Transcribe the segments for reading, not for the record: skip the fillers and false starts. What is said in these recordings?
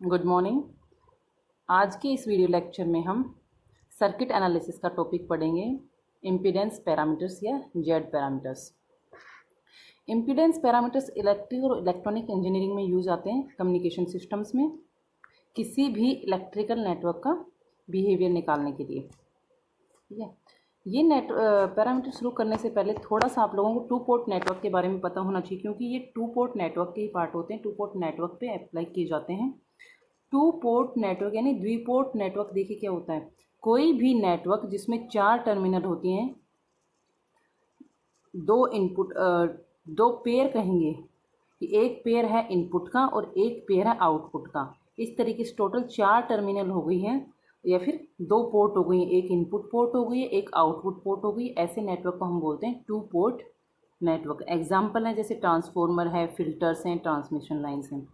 Good morning. आज के इस वीडियो लेक्चर में हम सर्किट एनालिसिस का टॉपिक पढ़ेंगे, इम्पीडेंस पैरामीटर्स या Z parameters. Impedance parameters electric और इलेक्ट्रॉनिक इंजीनियरिंग में यूज आते हैं कम्युनिकेशन सिस्टम्स में, किसी भी इलेक्ट्रिकल नेटवर्क का बिहेवियर निकालने के लिए। ठीक है, ये पैरामीटर शुरू करने से पहले थोड़ा सा आप लोगों को टू पोर्ट नेटवर्क के बारे में पता होना चाहिए, क्योंकि ये टू पोर्ट नेटवर्क के ही पार्ट होते हैं, टू पोर्ट नेटवर्क पे अप्लाई किए जाते हैं। टू पोर्ट नेटवर्क यानी द्विपोर्ट नेटवर्क, देखिए क्या होता है, कोई भी नेटवर्क जिसमें चार टर्मिनल होती हैं, दो पेयर कहेंगे कि एक पेयर है इनपुट का और एक पेयर है आउटपुट का। इस तरीके से टोटल चार टर्मिनल हो गई हैं, या फिर दो पोर्ट हो गई हैं, एक इनपुट पोर्ट हो गई है, एक आउटपुट पोर्ट हो गई। ऐसे नेटवर्क को हम बोलते हैं टू पोर्ट नेटवर्क। एग्जाम्पल है जैसे ट्रांसफॉर्मर है, फिल्टर्स हैं, ट्रांसमिशन लाइन्स हैं।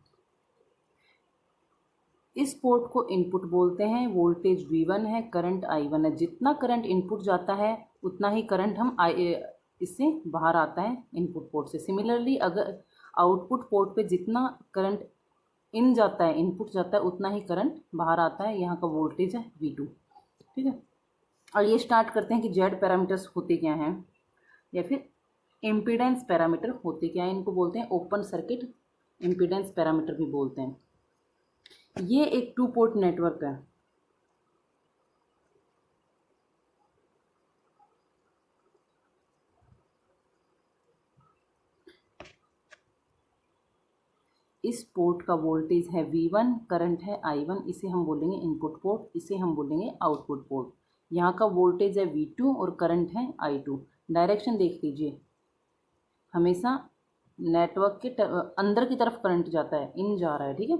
इस पोर्ट को इनपुट बोलते हैं, वोल्टेज V1 है, करंट I1 है। जितना करंट इनपुट जाता है उतना ही करंट इससे बाहर आता है इनपुट पोर्ट से। सिमिलरली अगर आउटपुट पोर्ट पे जितना करंट इन जाता है, इनपुट जाता है, उतना ही करंट बाहर आता है। यहाँ का वोल्टेज है V2। ठीक है, और ये स्टार्ट करते हैं कि जेड पैरामीटर्स होते क्या हैं, या फिर इम्पीडेंस पैरामीटर होते क्या हैं। इनको बोलते हैं ओपन सर्किट इम्पीडेंस पैरामीटर भी बोलते हैं। ये एक टू पोर्ट नेटवर्क है। इस पोर्ट का वोल्टेज है V1, करंट है I1, इसे हम बोलेंगे इनपुट पोर्ट, इसे हम बोलेंगे आउटपुट पोर्ट। यहाँ का वोल्टेज है V2 और करंट है I2। डायरेक्शन देख लीजिए, हमेशा नेटवर्क के अंदर की तरफ करंट जाता है, इन जा रहा है। ठीक है,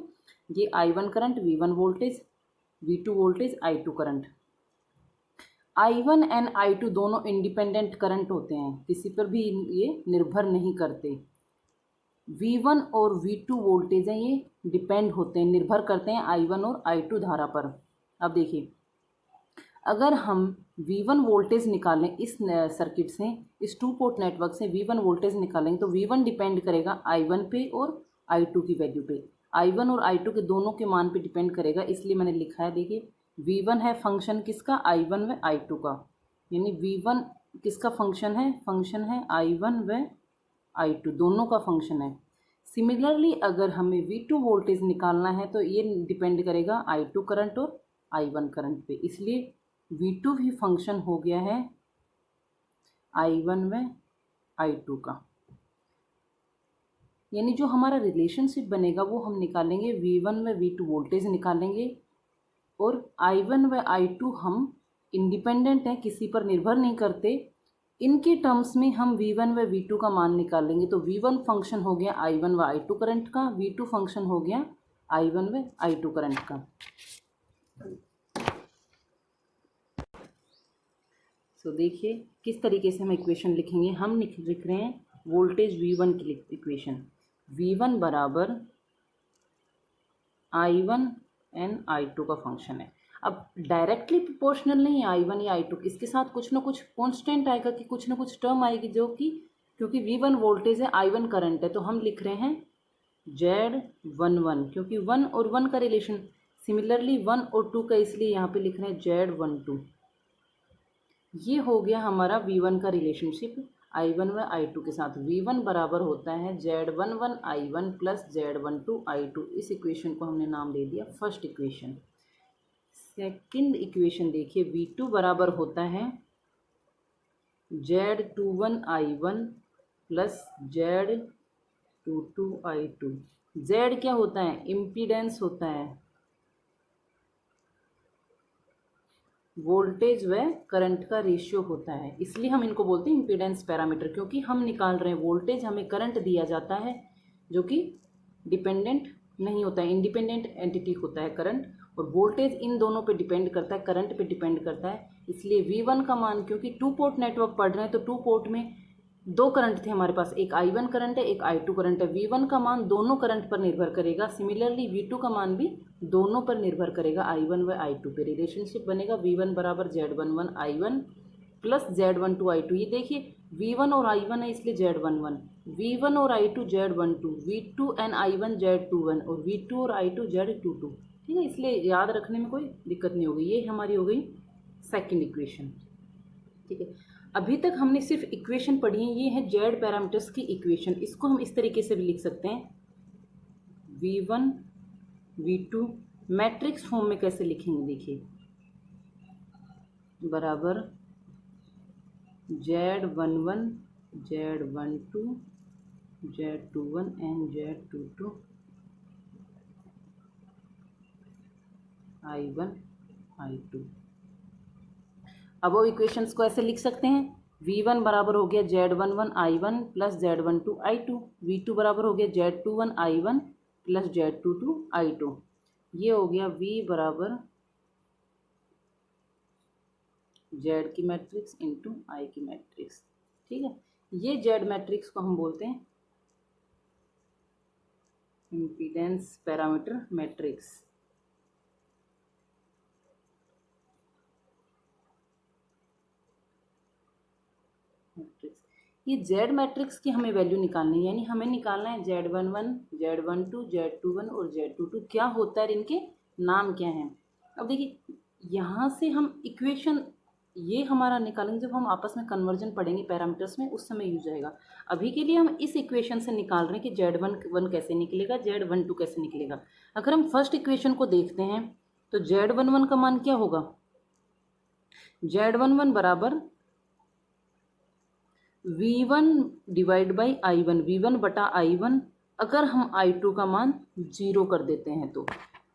ये I1 current, V1 voltage, V2 voltage, I2 current. I1 and I2 दोनों इंडिपेंडेंट करंट होते हैं, किसी पर भी ये निर्भर नहीं करते। V1 और V2 वोल्टेज हैं, ये डिपेंड होते हैं, निर्भर करते हैं I1 और I2 धारा पर। अब देखिए, अगर हम V1 वोल्टेज निकालें इस सर्किट से, इस टू पोर्ट नेटवर्क से V1 वोल्टेज निकालेंगे तो V1 डिपेंड करेगा I1 पे और I2 की वैल्यू पे। I1 और I2 के दोनों के मान पे डिपेंड करेगा, इसलिए मैंने लिखा है। देखिए, V1 है फंक्शन किसका, I1 व I2 का, यानी V1 किसका फंक्शन है I1 व I2 दोनों का फंक्शन है। सिमिलरली अगर हमें V2 वोल्टेज निकालना है तो ये डिपेंड करेगा I2 करंट और I1 करंट पे, इसलिए V2 भी फंक्शन हो गया है I1 व I2 का। यानी जो हमारा रिलेशनशिप बनेगा वो हम निकालेंगे, V1 व V2 वोल्टेज निकालेंगे और I1 व I2 हम इंडिपेंडेंट हैं, किसी पर निर्भर नहीं करते। इनके टर्म्स में हम V1 व V2 का मान निकालेंगे, तो V1 फंक्शन हो गया I1 व I2 करंट का, V2 फंक्शन हो गया I1 व I2 करंट का। तो देखिए किस तरीके से हम इक्वेशन लिखेंगे। हम लिख रहे हैं वोल्टेज V1 की इक्वेशन, V1 बराबर I1 एंड I2 का फंक्शन है। अब डायरेक्टली प्रोपोर्शनल नहीं है I1 या I2, इसके साथ कुछ ना कुछ कांस्टेंट आएगा, कि कुछ ना कुछ टर्म आएगी जो कि, क्योंकि V1 वोल्टेज है, I1 करंट है, तो हम लिख रहे हैं Z11, क्योंकि 1 और 1 का रिलेशन। सिमिलरली 1 और 2 का, इसलिए यहाँ पे लिख रहे हैं Z12। ये हो गया हमारा V1 का रिलेशनशिप I1 व I2 के साथ। V1 बराबर होता है Z11 I1 plus Z12 I2। इस इक्वेशन को हमने नाम दे दिया फर्स्ट इक्वेशन। सेकंड इक्वेशन देखिए, V2 बराबर होता है Z21 I1 plus Z22 I2। Z क्या होता है, इम्पीडेंस होता है, वोल्टेज व करंट का रेशियो होता है, इसलिए हम इनको बोलते हैं इम्पीडेंस पैरामीटर। क्योंकि हम निकाल रहे हैं वोल्टेज, हमें करंट दिया जाता है जो कि डिपेंडेंट नहीं होता है, इंडिपेंडेंट एंटिटी होता है करंट, और वोल्टेज इन दोनों पे डिपेंड करता है, करंट पे डिपेंड करता है। इसलिए V1 का मान, क्योंकि टू पोर्ट नेटवर्क पढ़ रहे हैं तो टू पोर्ट में दो करंट थे हमारे पास, एक I1 करंट है, एक I2 करंट है। V1 का मान दोनों करंट पर निर्भर करेगा, सिमिलरली V2 का मान भी दोनों पर निर्भर करेगा, I1 व I2 पे। रिलेशनशिप बनेगा V1 बराबर Z11 I1 plus Z12 I2। ये देखिए V1 और I1 है इसलिए Z11, V1 और I2 Z12, V2 and I1 Z21 और V2 और I2 Z22। ठीक है, इसलिए याद रखने में कोई दिक्कत नहीं होगी। ये हमारी हो गई सेकंड इक्वेशन। ठीक है, अभी तक हमने सिर्फ इक्वेशन पढ़ी है, ये है जेड पैरामीटर्स की इक्वेशन। इसको हम इस तरीके से भी लिख सकते हैं, V1 V2 मैट्रिक्स फॉर्म में कैसे लिखेंगे देखिए, बराबर Z11 Z12 Z21 and Z22 I1 I2। अब वो इक्वेशंस को ऐसे लिख सकते हैं, V1 बराबर हो गया Z11 I1 plus Z12 I2, V2 बराबर हो गया Z21 I1 plus Z22 I2। ये हो गया V बराबर Z की मैट्रिक्स इंटू I की मैट्रिक्स। ठीक है, ये Z मैट्रिक्स को हम बोलते हैं इम्पीडेंस पैरामीटर मैट्रिक्स। ये Z मैट्रिक्स की हमें वैल्यू निकालनी है, यानी हमें निकालना है Z11 Z12 Z21 और Z22 क्या होता है, इनके नाम क्या हैं। अब देखिए यहाँ से हम इक्वेशन ये हमारा निकालेंगे जब हम आपस में कन्वर्जन पढ़ेंगे पैरामीटर्स में, उस समय यूज आएगा। अभी के लिए हम इस इक्वेशन से निकाल रहे हैं कि Z11 कैसे निकलेगा, Z12 कैसे निकलेगा। अगर हम फर्स्ट इक्वेशन को देखते हैं तो Z11 का मान क्या होगा, Z11 बराबर V1 divide by I1, V1 बटा I1। अगर हम I2 का मान 0 कर देते हैं तो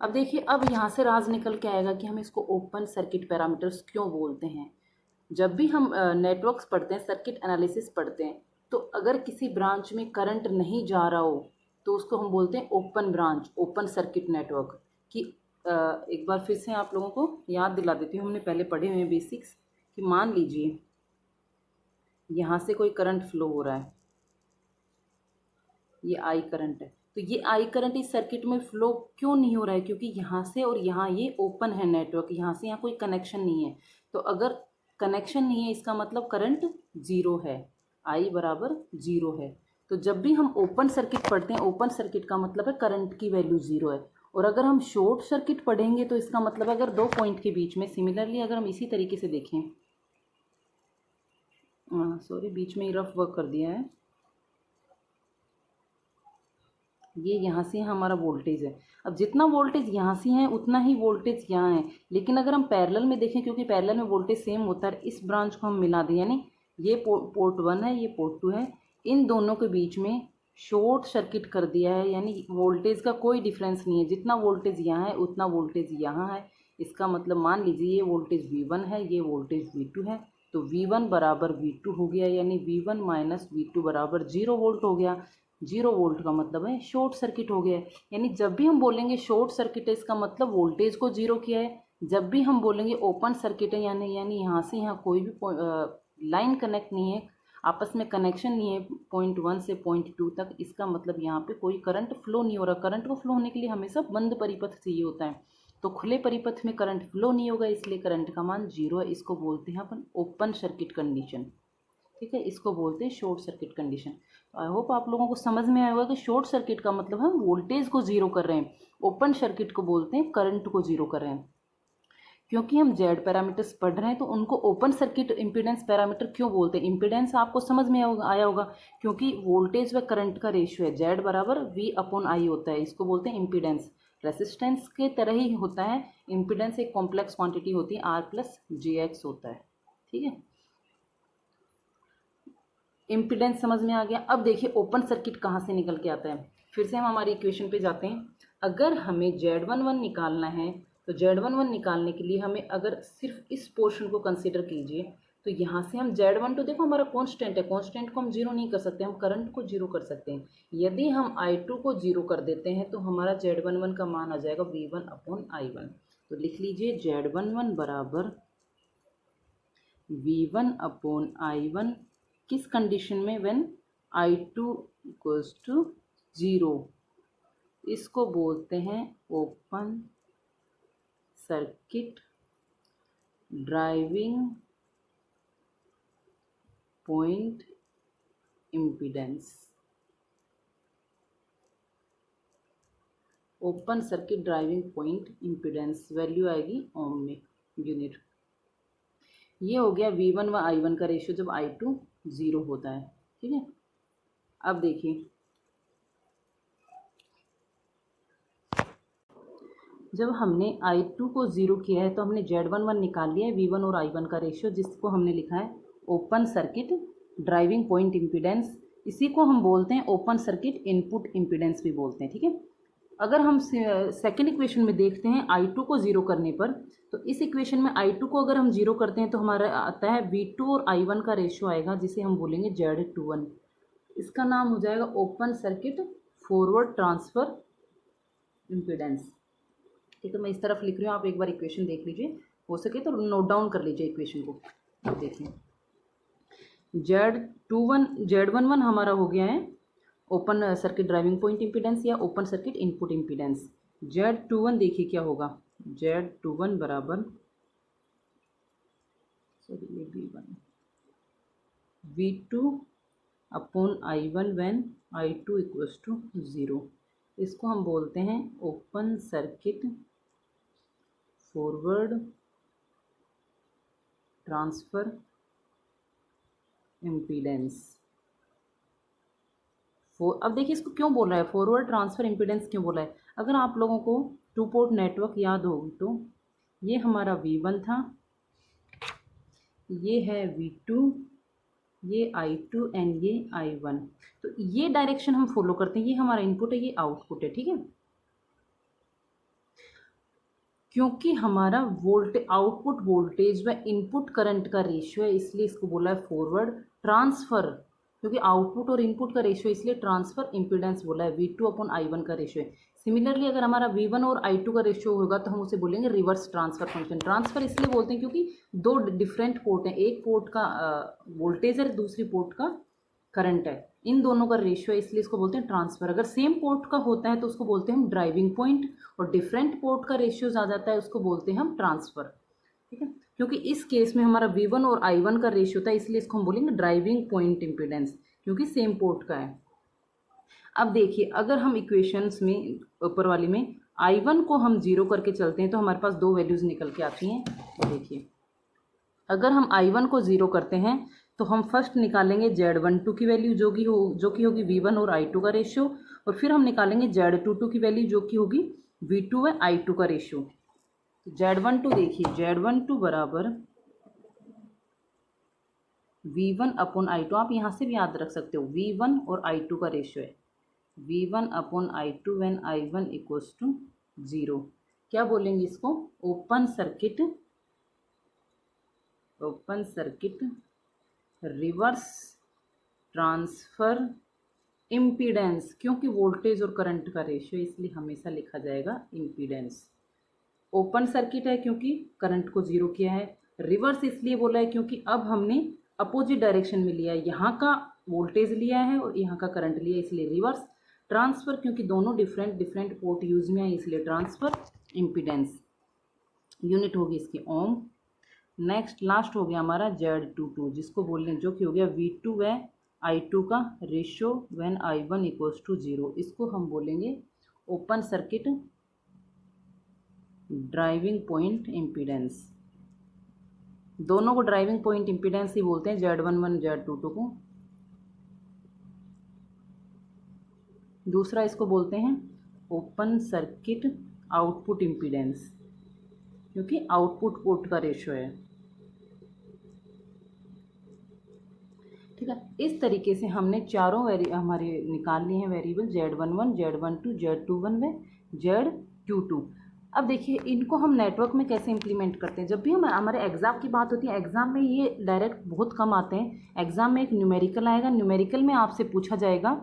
अब देखिए, अब यहाँ से राज निकल के आएगा कि हम इसको ओपन सर्किट पैरामीटर्स क्यों बोलते हैं। जब भी हम नेटवर्क्स पढ़ते हैं, सर्किट एनालिसिस पढ़ते हैं, तो अगर किसी ब्रांच में करंट नहीं जा रहा हो तो उसको हम बोलते हैं open branch, open circuit network. कि एक बार फिर से आप लोगों को याद दिला देती हूँ, हमने पहले पढ़े हुए हैं बेसिक्स, कि मान लीजिए यहाँ से कोई करंट फ्लो हो रहा है, ये आई करंट है, तो ये आई करंट इस सर्किट में फ्लो क्यों नहीं हो रहा है, क्योंकि यहाँ से और यहाँ ये ओपन है नेटवर्क, यहाँ से यहाँ कोई कनेक्शन नहीं है। तो अगर कनेक्शन नहीं है इसका मतलब करंट जीरो है, आई बराबर जीरो है। तो जब भी हम ओपन सर्किट पढ़ते हैं, ओपन सर्किट का मतलब है करंट की वैल्यू जीरो है। और अगर हम शॉर्ट सर्किट पढ़ेंगे तो इसका मतलब अगर दो पॉइंट के बीच में, सिमिलरली अगर हम इसी तरीके से देखें, सॉरी बीच में ही रफ वर्क कर दिया है, ये यहाँ से हमारा वोल्टेज है। अब जितना वोल्टेज यहाँ से है उतना ही वोल्टेज यहाँ है, लेकिन अगर हम पैरेलल में देखें, क्योंकि पैरेलल में वोल्टेज सेम होता है, इस ब्रांच को हम मिला दें, यानी ये पोर्ट 1 है, ये पोर्ट 2 है, इन दोनों के बीच में शॉर्ट सर्किट कर दिया है, यानी वोल्टेज का कोई डिफरेंस नहीं है। जितना वोल्टेज यहाँ है उतना वोल्टेज यहाँ है। इसका मतलब मान लीजिए ये वोल्टेज V1 है, ये वोल्टेज V2 है, तो V1 बराबर V2 हो गया, यानी V1 माइनस V2 बराबर 0 वोल्ट हो गया। 0 वोल्ट का मतलब है शॉर्ट सर्किट हो गया है। यानी जब भी हम बोलेंगे शॉर्ट सर्किट है, इसका मतलब वोल्टेज को जीरो किया है। जब भी हम बोलेंगे ओपन सर्किट है, यानी यहाँ से यहाँ कोई भी लाइन कनेक्ट नहीं है, आपस में कनेक्शन नहीं है पॉइंट 1 से पॉइंट 2 तक, इसका मतलब यहाँ पे कोई करंट फ्लो नहीं हो रहा। करंट को फ्लो होने के लिए हमेशा बंद परिपथ चाहिए होता है, तो खुले परिपथ में करंट फ्लो नहीं होगा, इसलिए करंट का मान जीरो है। इसको बोलते हैं अपन ओपन सर्किट कंडीशन। ठीक है, इसको बोलते हैं short circuit condition. I hope आप लोगों को समझ में आया होगा कि शॉर्ट सर्किट का मतलब हम वोल्टेज को जीरो कर रहे हैं, ओपन सर्किट को बोलते हैं करंट को जीरो कर रहे हैं। क्योंकि हम जेड पैरामीटर्स पढ़ रहे हैं तो उनको ओपन सर्किट इम्पीडेंस पैरामीटर क्यों बोलते हैं। इम्पीडेंस आपको समझ में आया होगा, क्योंकि वोल्टेज व करंट का रेशियो है, जेड बराबर V अपॉन आई होता है, इसको बोलते हैं इम्पीडेंस। रेसिस्टेंस के तरह ही होता है, इम्पीडेंस एक कॉम्प्लेक्स क्वांटिटी होती है, R प्लस JX होता है। ठीक है, इम्पीडेंस समझ में आ गया। अब देखिए ओपन सर्किट कहाँ से निकल के आता है, फिर से हम हमारी इक्वेशन पे जाते हैं। अगर हमें Z11 निकालना है तो Z11 निकालने के लिए हमें अगर सिर्फ इस पोर्शन को कंसिडर कीजिए, तो यहाँ से हम Z12 देखो हमारा कांस्टेंट है, कांस्टेंट को हम जीरो नहीं कर सकते, हम करंट को जीरो कर सकते हैं। यदि हम I2 को जीरो कर देते हैं तो हमारा Z11 का मान आ जाएगा V1 अपॉन I1। तो लिख लीजिए Z11 बराबर V1 अपॉन I1, किस कंडीशन में, व्हेन I2 इक्वल्स टू 0। इसको बोलते हैं open circuit driving point impedance, open circuit driving point impedance value आएगी ओम में यूनिट। ये हो गया V1 व I1 का रेशियो जब I2 0 होता है। ठीक है, अब देखिए जब हमने I2 को 0 किया है तो हमने Z11 निकाल लिया है V1 और I1 का रेशियो, जिसको हमने लिखा है open circuit driving point impedance. इसी को हम बोलते हैं ओपन सर्किट इनपुट इम्पीडेंस भी बोलते हैं। ठीक है, अगर हम सेकेंड इक्वेशन में देखते हैं I2 को 0 करने पर, तो इस इक्वेशन में I2 को अगर हम 0 करते हैं तो हमारा आता है V2 और I1 का रेशियो आएगा, जिसे हम बोलेंगे Z21। इसका नाम हो जाएगा open circuit forward transfer impedance. ठीक है, मैं इस तरफ लिख रही हूँ, आप एक बार इक्वेशन देख लीजिए, हो सके तो नोट डाउन कर लीजिए इक्वेशन को। अब देखिए Z11 हमारा हो गया है open circuit driving point impedance या open circuit input impedance. Z21 देखिए क्या होगा, Z21 बराबर V2 upon I1 when I2 equals to 0। इसको हम बोलते हैं open circuit forward transfer impedance. अब देखिए इसको क्यों बोल रहा है फॉरवर्ड ट्रांसफ़र इम्पीडेंस, क्यों बोला है। अगर आप लोगों को 2 पोर्ट नेटवर्क याद हो तो ये हमारा V1 था, ये है V2, ये I2 एंड ये I1। तो ये डायरेक्शन हम फॉलो करते हैं, ये हमारा इनपुट है, ये आउटपुट है। ठीक है, क्योंकि हमारा आउटपुट वोल्टेज व इनपुट करंट का रेशियो है, इसलिए इसको बोला है फॉरवर्ड ट्रांसफ़र। क्योंकि आउटपुट और इनपुट का रेशियो, इसलिए ट्रांसफ़र इम्पीडेंस बोला है। V2 अपॉन I1 का रेशियो है। सिमिलरली अगर हमारा V1 और I2 का रेशियो होगा तो हम उसे बोलेंगे रिवर्स ट्रांसफ़र फंक्शन। ट्रांसफ़र इसलिए बोलते हैं क्योंकि दो डिफरेंट पोर्ट हैं, एक पोर्ट का वोल्टेज है, दूसरी पोर्ट का करंट है, इन दोनों का रेशियो है, इसलिए इसको बोलते हैं ट्रांसफ़र। अगर सेम पोर्ट का होता है तो उसको बोलते हैं हम ड्राइविंग पॉइंट, और डिफरेंट पोर्ट का रेशियोज आ जाता है उसको बोलते हैं हम ट्रांसफ़र। ठीक है, क्योंकि इस केस में हमारा V1 और I1 का रेशियो था, इसलिए इसको हम बोलेंगे ड्राइविंग पॉइंट इम्पीडेंस, क्योंकि सेम पोर्ट का है। अब देखिए अगर हम इक्वेशंस में ऊपर वाली में I1 को हम 0 करके चलते हैं तो हमारे पास दो वैल्यूज़ निकल के आती हैं। देखिए अगर हम I1 को 0 करते हैं तो हम फर्स्ट निकालेंगे Z12 की वैल्यू जो कि होगी V1 और I2 का रेशियो, और फिर हम निकालेंगे Z22 की वैल्यू जो कि होगी V2 व I2 का रेशियो। तो Z12 देखिए, Z12 बराबर V1 अपॉन I2, आप यहाँ से भी याद रख सकते हो, V1 और I2 का रेशियो है V1 upon I2 when I1 equals to 0। क्या बोलेंगे इसको, open circuit reverse transfer impedance. क्योंकि वोल्टेज और करंट का रेशियो, इसलिए हमेशा लिखा जाएगा इम्पीडेंस। ओपन सर्किट है क्योंकि करंट को 0 किया है, रिवर्स इसलिए बोला है क्योंकि अब हमने अपोजिट डायरेक्शन में लिया है, यहाँ का वोल्टेज लिया है और यहाँ का करंट लिया है, इसलिए रिवर्स। ट्रांसफ़र क्योंकि दोनों डिफरेंट पोर्ट यूज में है, इसलिए ट्रांसफ़र इम्पीडेंस। यूनिट होगी इसकी ओम। नेक्स्ट लास्ट हो गया हमारा Z22, जिसको बोलने जो कि हो गया V2 व I2 का ratio when I1 equals to 0। इसको हम बोलेंगे open circuit driving point impedance. दोनों को ड्राइविंग पॉइंट इम्पीडेंस ही बोलते हैं, Z11 Z22 को। दूसरा इसको बोलते हैं ओपन सर्किट आउटपुट इम्पीडेंस, क्योंकि आउटपुट पोर्ट का रेशियो है। ठीक है, इस तरीके से हमने चारों हमारे निकाल लिए हैं वेरिएबल Z11, Z12, Z21 व Z22। अब देखिए इनको हम नेटवर्क में कैसे इंप्लीमेंट करते हैं। जब भी हमारे एग्ज़ाम की बात होती है, एग्ज़ाम में ये डायरेक्ट बहुत कम आते हैं। एग्ज़ाम में एक न्यूमेरिकल आएगा, न्यूमेरिकल में आपसे पूछा जाएगा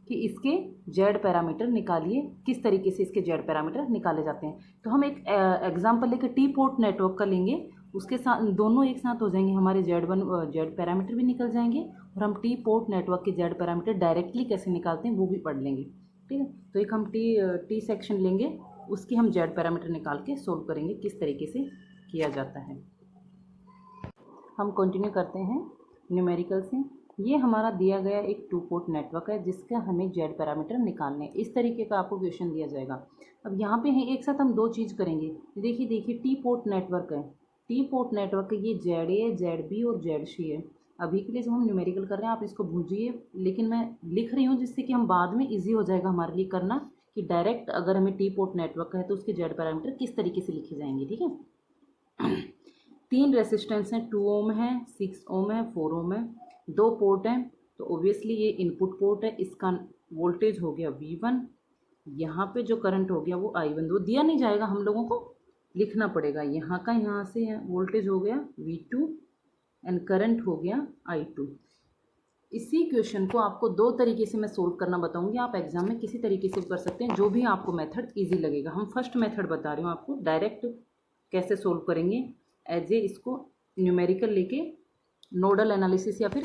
कि इसके जेड पैरामीटर निकालिए, किस तरीके से इसके जेड पैरामीटर निकाले जाते हैं। तो हम एक एग्जाम्पल लेकर टी पोर्ट नेटवर्क का लेंगे, उसके साथ दोनों एक साथ हो जाएंगे, हमारे जेड पैरामीटर भी निकल जाएंगे और हम टी पोर्ट नेटवर्क के जेड पैरामीटर डायरेक्टली कैसे निकालते हैं वो भी पढ़ लेंगे। ठीक है, तो एक हम टी सेक्शन लेंगे, उसकी हम जेड पैरामीटर निकाल के सोल्व करेंगे किस तरीके से किया जाता है। हम कंटिन्यू करते हैं न्यूमेरिकल से। ये हमारा दिया गया एक 2 पोर्ट नेटवर्क है जिसका हमें जेड पैरामीटर निकालने हैं। इस तरीके का आपको क्वेश्चन दिया जाएगा। अब यहाँ पे है एक साथ हम दो चीज़ करेंगे। देखिए टी पोर्ट नेटवर्क है, टी पोर्ट नेटवर्क ये जेड ए, जेड बी और जेड सी है। अभी के लिए जो हम न्यूमेरिकल कर रहे हैं आप इसको भूलिए, लेकिन मैं लिख रही हूँ जिससे कि हम बाद में ईजी हो जाएगा हमारे लिए करना कि डायरेक्ट अगर हमें टी पोर्ट नेटवर्क है तो उसके जेड पैरामीटर किस तरीके से लिखे जाएंगे। ठीक है। 3 रेसिस्टेंस हैं, 2 ओम है, 6 ओम है, 4 ओम है, 2 पोर्ट हैं तो ओब्वियसली ये इनपुट पोर्ट है। इसका वोल्टेज हो गया V1, यहाँ पे जो करंट हो गया वो I1। वो दिया नहीं जाएगा, हम लोगों को लिखना पड़ेगा। यहाँ का यहाँ से वोल्टेज हो गया V2 एंड करंट हो गया I2। इसी क्वेश्चन को आपको दो तरीके से मैं सोल्व करना बताऊंगी। आप एग्जाम में किसी तरीके से कर सकते हैं, जो भी आपको मेथड इजी लगेगा। हम फर्स्ट मेथड बता रहे हूँ आपको, डायरेक्ट कैसे सोल्व करेंगे एज ए इसको न्यूमेरिकल लेके नोडल एनालिसिस या फिर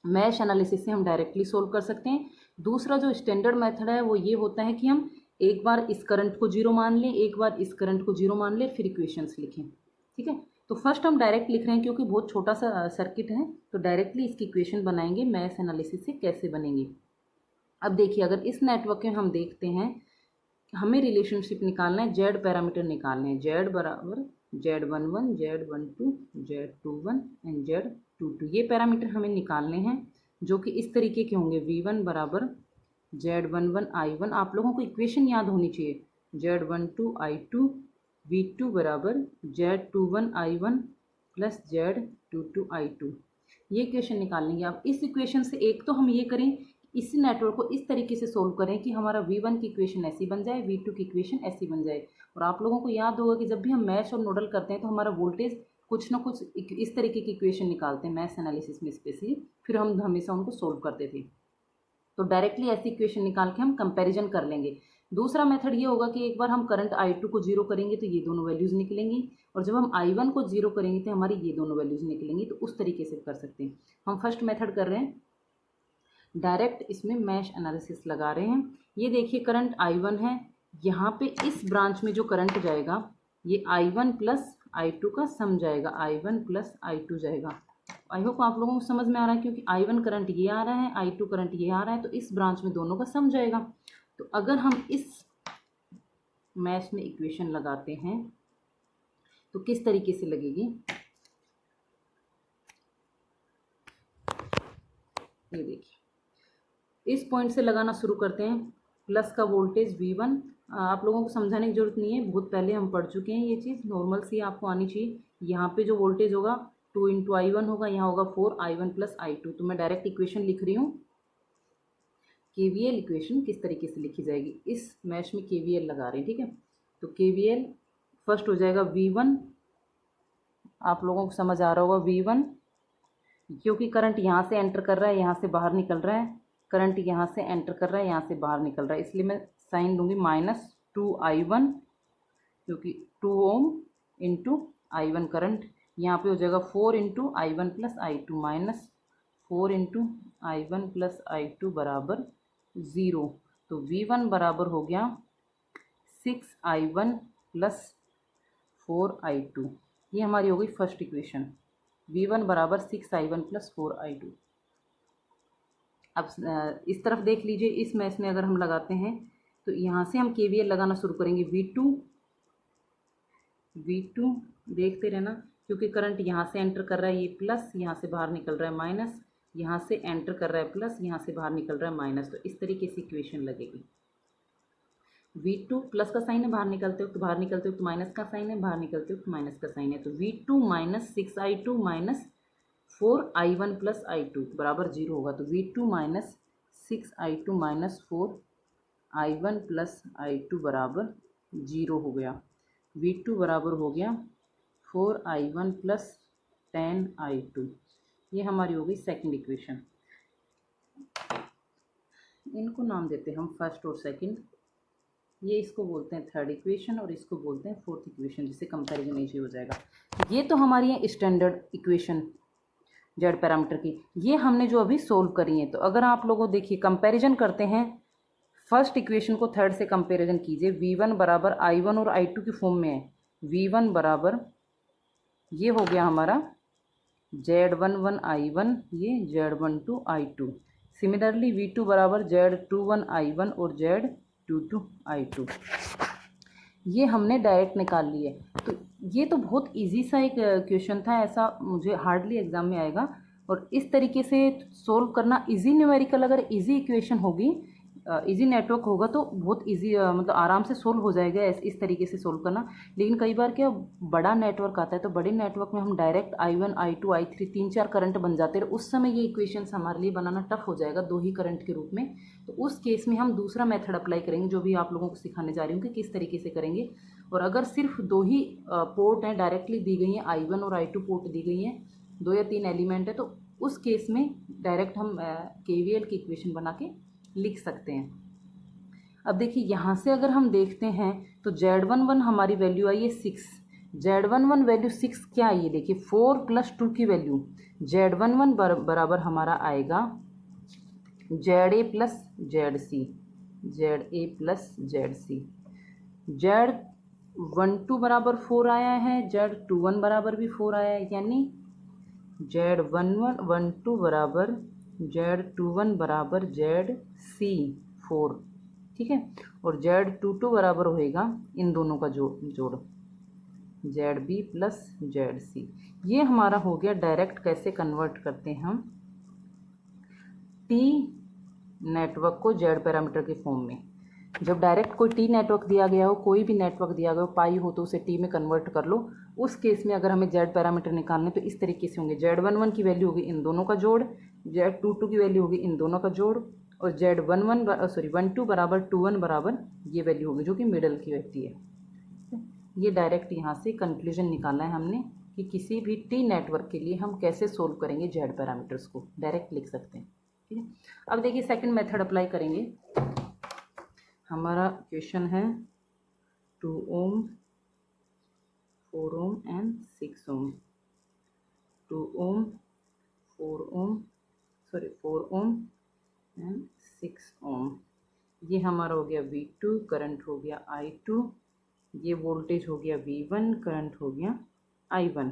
मैश एनालिसिस से हम डायरेक्टली सोल्व कर सकते हैं। दूसरा जो स्टैंडर्ड मेथड है वो ये होता है कि हम एक बार इस करंट को 0 मान लें, एक बार इस करंट को 0 मान लें, फिर इक्वेशंस लिखें। ठीक है, तो फर्स्ट हम डायरेक्ट लिख रहे हैं क्योंकि बहुत छोटा सा सर्किट है, तो डायरेक्टली इसकी इक्वेशन बनाएंगे मैश एनालिसिस से कैसे बनेंगे। अब देखिए, अगर इस नेटवर्क में हम देखते हैं, हमें रिलेशनशिप निकालना है, जेड पैरामीटर निकालने हैं। जेड बराबर Z11, Z12, Z21 and Z22, ये पैरामीटर हमें निकालने हैं जो कि इस तरीके के होंगे। V1 बराबर Z11 I1, आप लोगों को इक्वेशन याद होनी चाहिए, Z12 I2, V2 बराबर Z21 I1 plus Z22 I2। ये इक्वेशन निकालेंगे आप। इस इक्वेशन से एक तो हम ये करें, इस नेटवर्क को इस तरीके से सोल्व करें कि हमारा V1 की इक्वेशन ऐसी बन जाए, V2 की इक्वेशन ऐसी बन जाए। और आप लोगों को याद होगा कि जब भी हम मैश और नोडल करते हैं तो हमारा वोल्टेज कुछ ना कुछ इस तरीके की इक्वेशन निकालते हैं मैश एनालिसिस में स्पेशली, फिर हम हमेशा उनको सोल्व करते थे। तो डायरेक्टली ऐसी इक्वेशन निकाल के हम कंपैरिजन कर लेंगे। दूसरा मेथड ये होगा कि एक बार हम करंट I2 को 0 करेंगे तो ये दोनों वैल्यूज़ निकलेंगी, और जब हम I1 को 0 करेंगे तो हमारी ये दोनों वैल्यूज़ निकलेंगी। तो उस तरीके से कर सकते हैं। हम फर्स्ट मेथड कर रहे हैं, डायरेक्ट इसमें मैश एनालिसिस लगा रहे हैं। ये देखिए करंट I1 है, यहाँ पे इस ब्रांच में जो करंट जाएगा ये I1 प्लस I2 का सम जाएगा, I1 प्लस I2 जाएगा। आई होप आप लोगों को समझ में आ रहा है, क्योंकि I1 करंट ये आ रहा है, I2 करंट ये आ रहा है, तो इस ब्रांच में दोनों का सम जाएगा। तो अगर हम इस मैश में इक्वेशन लगाते हैं तो किस तरीके से लगेगी, ये देखिए, इस पॉइंट से लगाना शुरू करते हैं। प्लस का वोल्टेज V1, आप लोगों को समझाने की जरूरत नहीं है, बहुत पहले हम पढ़ चुके हैं, ये चीज़ नॉर्मल सी आपको आनी चाहिए। यहाँ पे जो वोल्टेज होगा 2 × I1 होगा, यहाँ होगा 4 I1 प्लस I2। तो मैं डायरेक्ट इक्वेशन लिख रही हूँ, KVL इक्वेशन किस तरीके से लिखी जाएगी, इस मैश में KVL लगा रहे हैं। ठीक है, तो KVL फर्स्ट हो जाएगा V1, आप लोगों को समझ आ रहा होगा V1, क्योंकि करंट यहाँ से एंटर कर रहा है, यहाँ से बाहर निकल रहा है, करंट यहाँ से एंटर कर रहा है, यहाँ से बाहर निकल रहा है, इसलिए मैं साइन लूँगी -2I1, क्योंकि 2 ओम इंटू I1 करंट, यहाँ पे हो जाएगा 4 × I1 plus I2 -4 × I1 plus I2 बराबर 0। तो V1 बराबर हो गया 6I1 प्लस 4I2। ये हमारी हो गई फर्स्ट इक्वेशन, V1 बराबर 6I1 प्लस 4I2। अब इस तरफ देख लीजिए, इस मैश में अगर हम लगाते हैं तो यहाँ से हम KVL लगाना शुरू करेंगे। V2 देखते रहना, क्योंकि करंट यहाँ से एंटर कर रहा है, ये प्लस, यहाँ से बाहर निकल रहा है माइनस, यहाँ से एंटर कर रहा है प्लस, यहाँ से बाहर निकल रहा है माइनस। तो इस तरीके से इक्वेशन लगेगी। V2 प्लस का साइन है, बाहर निकलते वक्त माइनस का साइन है, बाहर निकलते वक्त माइनस का साइन है। तो V2 minus 6I2 minus 4I1 plus I2 बराबर 0 होगा। तो V2 minus 6I2 minus 4I1 plus I2 बराबर 0 हो गया। V2 बराबर हो गया 4I1 प्लस 10I2। ये हमारी हो गई सेकंड इक्वेशन। इनको नाम देते हैं हम फर्स्ट और सेकंड। ये इसको बोलते हैं थर्ड इक्वेशन और इसको बोलते हैं फोर्थ इक्वेशन, जिससे कंपैरिजन इजी हो जाएगा। ये तो हमारी है स्टैंडर्ड इक्वेशन जेड पैरामीटर की, ये हमने जो अभी सोल्व करी है। तो अगर आप लोगों देखिए कंपैरिजन करते हैं, फर्स्ट इक्वेशन को थर्ड से कंपैरिजन कीजिए। V1 बराबर I1 और I2 की फॉर्म में है। V1 बराबर ये हो गया हमारा Z11 I1, ये Z12 I2। सिमिलरली V2 बराबर Z21 I1 और Z22 I2। ये हमने डायरेक्ट निकाल लिए। तो ये तो बहुत इजी सा एक क्वेश्चन था, ऐसा मुझे हार्डली एग्जाम में आएगा। और इस तरीके से सोल्व करना इजी न्यूमेरिकल, अगर इजी इक्वेशन होगी, इजी नेटवर्क होगा तो बहुत इजी, मतलब आराम से सोल्व हो जाएगा इस तरीके से सोल्व करना। लेकिन कई बार क्या बड़ा नेटवर्क आता है, तो बड़े नेटवर्क में हम direct I1 I2 I3 3-4 current बन जाते हैं, उस समय ये इक्वेशंस हमारे लिए बनाना टफ हो जाएगा दो ही करंट के रूप में। तो उस केस में हम दूसरा मेथड अप्लाई करेंगे, जो भी आप लोगों को सिखाने जा रही हूँ कि किस तरीके से करेंगे। और अगर सिर्फ दो ही पोर्ट हैं, डायरेक्टली दी गई हैं, I1 और I2 पोर्ट दी गई हैं, 2 या 3 एलिमेंट है, तो उस केस में डायरेक्ट हम KVL की इक्वेशन बना के लिख सकते हैं। अब देखिए यहाँ से अगर हम देखते हैं तो Z11 हमारी वैल्यू आई है 6। Z11 वैल्यू 6 क्या आई है, देखिए 4 + 2 की वैल्यू Z11 बराबर हमारा आएगा ZA + ZC, ZA + ZC। Z12 बराबर 4 आया है, Z21 बराबर भी 4 आया है, यानी Z12 बराबर Z21 बराबर ZC 4, ठीक है। और Z22 बराबर होएगा इन दोनों का जोड़ ZB + ZC। ये हमारा हो गया डायरेक्ट। कैसे कन्वर्ट करते हैं हम T नेटवर्क को Z पैरामीटर के फॉर्म में। जब डायरेक्ट कोई T नेटवर्क दिया गया हो, कोई भी नेटवर्क दिया गया हो, पाई हो, तो उसे T में कन्वर्ट कर लो। उस केस में अगर हमें Z पैरामीटर निकालने तो इस तरीके से होंगे। Z11 की वैल्यू होगी इन दोनों का जोड़, Z22 की वैल्यू होगी इन दोनों का जोड़, और Z12 बराबर 21 बराबर ये वैल्यू होगी जो कि मिडल की रहती है। ये डायरेक्ट यहाँ से कंक्लूजन निकाला है हमने कि किसी भी T नेटवर्क के लिए हम कैसे सोल्व करेंगे Z पैरामीटर्स को, डायरेक्ट लिख सकते हैं, ठीक है। अब देखिए सेकंड मेथड अप्लाई करेंगे। हमारा क्वेश्चन है 2 ohm, 4 ohm and 6 ohm। 2 ohm, 4 ohm and 6 ohm। ये हमारा हो गया V2, करंट हो गया I2, ये वोल्टेज हो गया V1, करंट हो गया I1।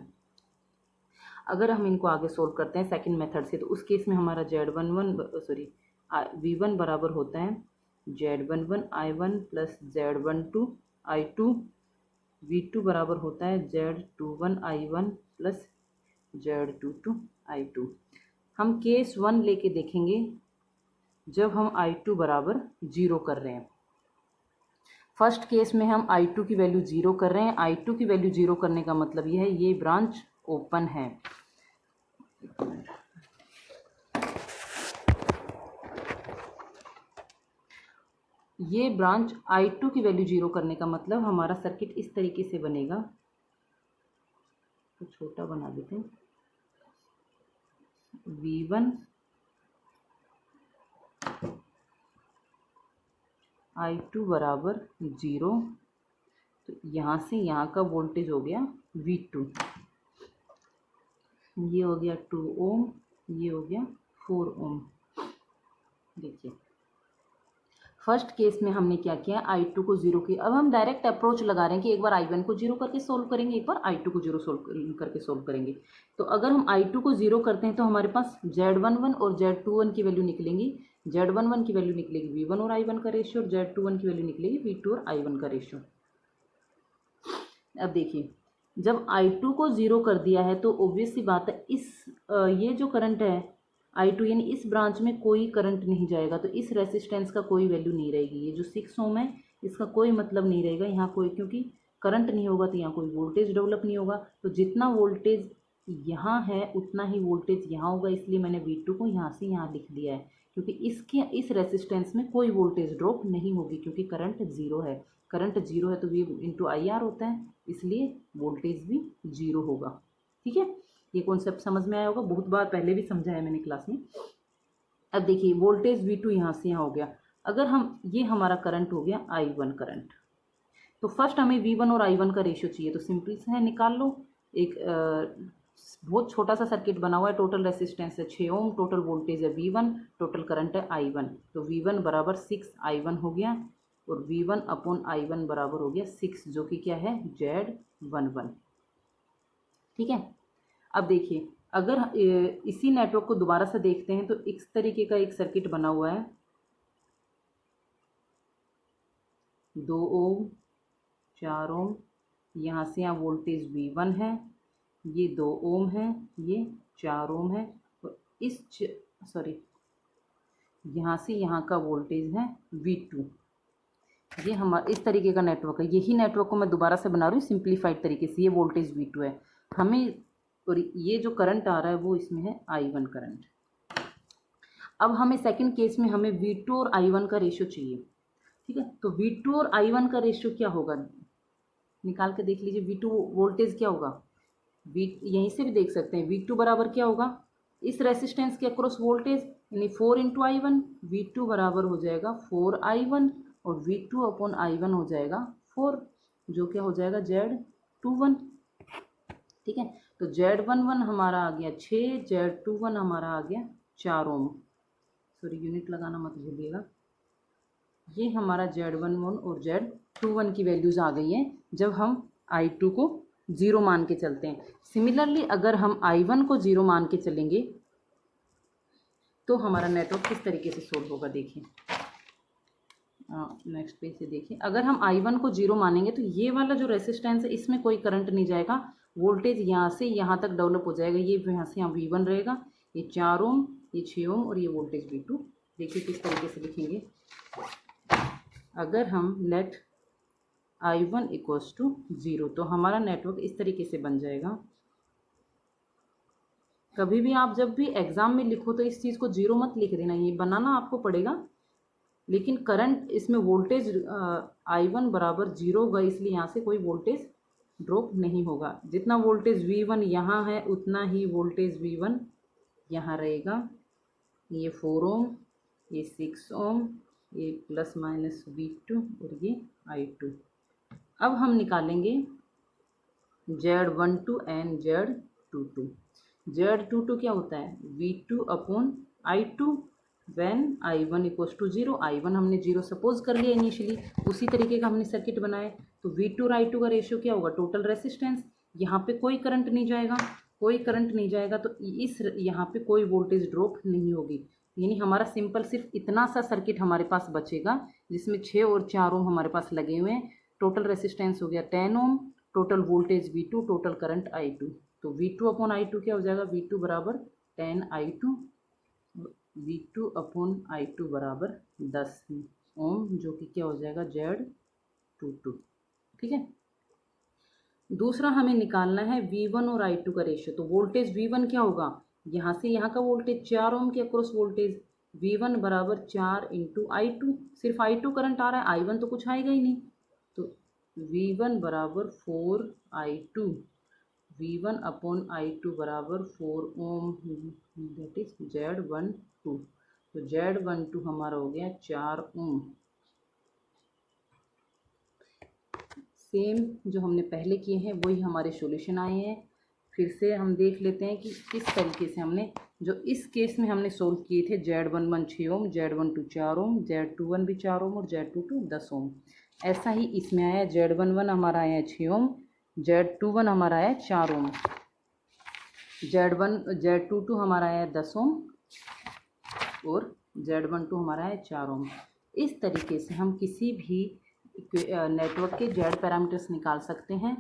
अगर हम इनको आगे सोल्व करते हैं सेकंड मेथड से, तो उस केस में हमारा V1 बराबर होता है Z11 I1 + Z12 I2। V2 बराबर होता है Z21 I1 + Z22 I2। हम केस 1 लेके देखेंगे जब हम I2 बराबर 0 कर रहे हैं। फर्स्ट केस में हम I2 की वैल्यू 0 कर रहे हैं। I2 की वैल्यू 0 करने का मतलब यह है ये ब्रांच ओपन है। ये ब्रांच I2 की वैल्यू 0 करने का मतलब हमारा सर्किट इस तरीके से बनेगा, तो छोटा बना देते हैं। V1 I2 बराबर 0, तो यहाँ से यहाँ का वोल्टेज हो गया V2। ये हो गया 2 ohm, ये हो गया 4 ohm। देखिए फर्स्ट केस में हमने क्या किया, I2 को 0 किया। अब हम डायरेक्ट अप्रोच लगा रहे हैं कि एक बार I1 को 0 करके सोल्व करेंगे, एक बार I2 को 0 करके सोल्व करेंगे। तो अगर हम I2 को 0 करते हैं तो हमारे पास Z11 और Z21 की वैल्यू निकलेंगी। Z11 की वैल्यू निकलेगी V1 और I1 का रेशियो, और Z21 की वैल्यू निकलेगी V2 और I1 का रेशियो। अब देखिए जब I2 को 0 कर दिया है तो ऑब्वियस सी बात है ये जो करंट है I2 यानी इस ब्रांच में कोई करंट नहीं जाएगा, तो इस रेसिस्टेंस का कोई वैल्यू नहीं रहेगी। ये जो 6 ओम है इसका कोई मतलब नहीं रहेगा यहाँ कोई, क्योंकि करंट नहीं होगा तो यहाँ कोई वोल्टेज डेवलप नहीं होगा। तो जितना वोल्टेज यहाँ है उतना ही वोल्टेज यहाँ होगा, इसलिए मैंने V2 को यहाँ से यहाँ लिख दिया है, क्योंकि इस रेसिस्टेंस में कोई वोल्टेज ड्रॉप नहीं होगी, क्योंकि करंट ज़ीरो है। करंट ज़ीरो है तो V × IR होता है, इसलिए वोल्टेज भी ज़ीरो होगा। ठीक है, ये कॉन्सेप्ट समझ में आया होगा, बहुत बार पहले भी समझाया मैंने क्लास में। अब देखिए वोल्टेज V2 यहाँ से यहाँ हो गया। अगर हम ये हमारा करंट हो गया I1 करंट, तो फर्स्ट हमें V1 और I1 का रेशियो चाहिए, तो सिंपल से है निकाल लो। एक बहुत छोटा सा सर्किट बना हुआ है, टोटल रेसिस्टेंस है 6 ओम, टोटल वोल्टेज है V1, टोटल करंट है I1, तो V1 बराबर 6 I1 हो गया, और V1/I1 बराबर हो गया 6, जो कि क्या है Z11। ठीक है, अब देखिए अगर इसी नेटवर्क को दोबारा से देखते हैं तो इस तरीके का एक सर्किट बना हुआ है, 2 ओम 4 ओम, यहाँ से यहाँ वोल्टेज V1 है, ये 2 ओम है, ये 4 ओम है, और यहाँ से यहाँ का वोल्टेज है V2। ये हमारा इस तरीके का नेटवर्क है। यही नेटवर्क को मैं दोबारा से बना रही हूँ सिंप्लीफाइड तरीके से। ये वोल्टेज V2 है हमें, और ये जो करंट आ रहा है वो इसमें है I1 करंट। अब हमें सेकंड केस में हमें V2 और I1 का रेशियो चाहिए, ठीक है। तो V2 और I1 का रेशियो क्या होगा, निकाल के देख लीजिए। V2 वोल्टेज क्या होगा, यहीं से भी देख सकते हैं। V2 बराबर क्या होगा, इस रेसिस्टेंस के अक्रॉस वोल्टेज यानी 4 इंटू I1, V2 बराबर हो जाएगा 4I1 और V2 अपॉन I1 हो जाएगा 4, जो क्या हो जाएगा Z21, ठीक है। तो Z11 हमारा आ गया 6, Z21 हमारा आ गया 4 ओम। सॉरी यूनिट लगाना मत भूलिएगा। ये हमारा Z11 और Z21 की वैल्यूज़ आ गई हैं जब हम I2 को 0 मान के चलते हैं। सिमिलरली अगर हम I1 को 0 मान के चलेंगे तो हमारा नेटवर्क किस तरीके से सोल्व होगा, देखिए। नेक्स्ट पेज से देखिए। अगर हम I1 को 0 मानेंगे तो ये वाला जो रेसिस्टेंस है इसमें कोई करंट नहीं जाएगा, वोल्टेज यहाँ से यहाँ तक डेवलप हो जाएगा। ये यहाँ से यहाँ V1 रहेगा, ये 4 ओम, ये 6 ओम और ये वोल्टेज V2। देखिए किस तरीके से लिखेंगे। अगर हम लेट I1 इक्वल्स टू 0 तो हमारा नेटवर्क इस तरीके से बन जाएगा। कभी भी आप जब भी एग्ज़ाम में लिखो तो इस चीज़ को 0 मत लिख देना, ये बनाना आपको पड़ेगा। लेकिन करंट इसमें वोल्टेज I1 बराबर 0 होगा, इसलिए यहाँ से कोई वोल्टेज ड्रॉप नहीं होगा। जितना वोल्टेज V1 यहाँ है उतना ही वोल्टेज V1 यहाँ रहेगा। ये 4 ओम, ये 6 ओम, ये प्लस माइनस V2 और ये I2। अब हम निकालेंगे Z12 एंड Z22। Z22 क्या होता है, V2 upon I2 van I1 equals to 0। I1 हमने 0 सपोज कर लिया इनिशियली, उसी तरीके का हमने सर्किट बनाया। तो V2 और I2 का रेशियो क्या होगा, टोटल रेसिस्टेंस। यहाँ पे कोई करंट नहीं जाएगा, कोई करंट नहीं जाएगा तो इस यहाँ पे कोई वोल्टेज ड्रॉप नहीं होगी। यानी हमारा सिंपल सिर्फ इतना सा सर्किट हमारे पास बचेगा जिसमें 6 और 4 ओम हमारे पास लगे हुए हैं। टोटल रेसिस्टेंस हो गया 10 ohm, total voltage V2, total current I2। तो V2 अपॉन I2 क्या हो जाएगा, V2 बराबर 10I2, V2 अपॉन I2 बराबर 10 ओम, जो कि क्या हो जाएगा Z22, ठीक है। दूसरा हमें निकालना है V1 और I2 का रेशियो। तो वोल्टेज V1 क्या होगा, यहाँ से यहाँ का वोल्टेज 4 ओम के अक्रॉस वोल्टेज V1 बराबर 4 इंटू I2। सिर्फ I2 करंट आ रहा है, I1 तो कुछ आएगा ही नहीं। तो V1 बराबर 4I2, V1 अपॉन I2 बराबर 4 ओम, दैट इज Z12। तो Z12 हमारा हो गया 4 ओम। सेम जो हमने पहले किए हैं वही हमारे सॉल्यूशन आए हैं। फिर से हम देख लेते हैं कि किस तरीके से हमने, जो इस केस में हमने सोल्व किए थे, Z11 6 ओम, Z12 4 ओम, Z21 भी 4 ओम और Z22 10 ओम। ऐसा ही इसमें आया, Z11 हमारा आया 6 ओम, Z21 हमारा आया 4 ओम, Z22 हमारा आया 10 ओम और Z12 हमारा है 4 ओम। इस तरीके से हम किसी भी नेटवर्क के Z पैरामीटर्स निकाल सकते हैं,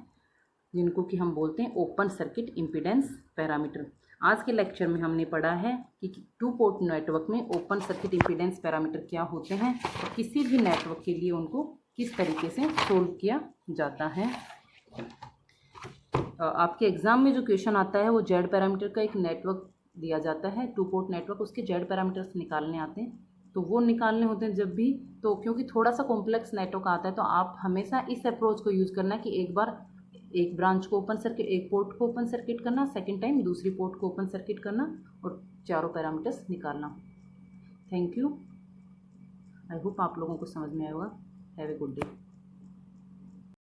जिनको कि हम बोलते हैं ओपन सर्किट इम्पीडेंस पैरामीटर। आज के लेक्चर में हमने पढ़ा है कि 2 पोर्ट नेटवर्क में ओपन सर्किट इम्पीडेंस पैरामीटर क्या होते हैं और किसी भी नेटवर्क के लिए उनको किस तरीके से सोल्व किया जाता है। आपके एग्ज़ाम में जो क्वेश्चन आता है वो Z पैरामीटर का एक नेटवर्क दिया जाता है, 2 पोर्ट नेटवर्क, उसके Z पैरामीटर्स निकालने आते हैं। तो वो निकालने होते हैं जब भी, तो क्योंकि थोड़ा सा कॉम्प्लेक्स नेटवर्क आता है तो आप हमेशा इस अप्रोच को यूज़ करना कि एक बार एक ब्रांच को ओपन सर्किट, एक पोर्ट को ओपन सर्किट करना, सेकंड टाइम दूसरी पोर्ट को ओपन सर्किट करना और चारों पैरामीटर्स निकालना। थैंक यू, आई होप आप लोगों को समझ में आएगा। Have a good day.